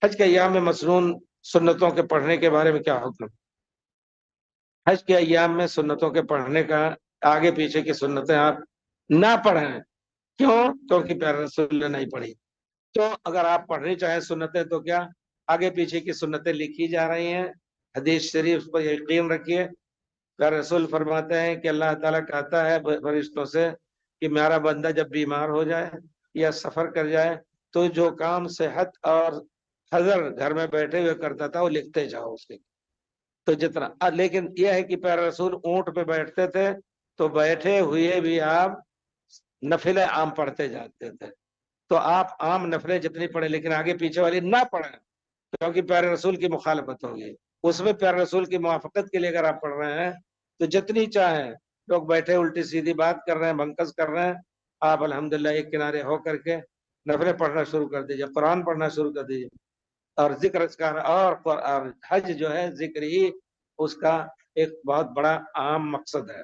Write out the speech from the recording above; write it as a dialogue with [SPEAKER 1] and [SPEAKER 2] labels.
[SPEAKER 1] حج کے ایام میں مسنون سنتوں کے پڑھنے کے بارے میں کیا حکم؟ حج کے ایام میں سنتوں کے پڑھنے کا آگے پیچھے کی سنتیں آپ نہ پڑھیں. کیوں؟ کیونکہ پیارے رسول نے نہیں پڑھی. تو اگر آپ پڑھنی چاہیں سنتیں تو کیا آگے پیچھے کی سنتیں لکھی جا رہی ہیں. حدیث شریف پر یقین رکھیے. پیارے رسول فرماتے ہیں کہ اللہ تعالیٰ کہتا ہے فرشتوں سے کہ میرا بندہ جب بیمار ہو جائے یا سفر کر جائے تو جو کام صحت اور حضر گھر میں بیٹھے ہوئے کرتا تھا وہ لکھتے جاؤ اس کے. تو جتنا لیکن یہ ہے کہ پیارے رسول اونٹ پہ بیٹھتے تھے تو بیٹھے ہوئے بھی آپ نفلیں عام پڑھتے جاتے تھے. تو آپ عام نفلیں جتنی پڑھیں لیکن آگے پیچھے والی نہ پڑھیں کیونکہ پیارے رسول کی مخالفت ہوگی. اس میں پیارے رسول کی موافقت کے لیے اگر آپ پڑھ رہے ہیں تو جتنی چاہیں. لوگ بیٹھے الٹی سیدھی بات کر رہے ہیں بنکس کر رہے ہیں آپ الحمدللہ ایک کنارے ہو کر کے نفلیں پڑھنا شروع کر دیجیے قرآن پڑھنا شروع کر دیجیے. اور ذکر اذکار اور حج جو ہے ذکر ہی اس کا ایک بہت بڑا عام مقصد ہے.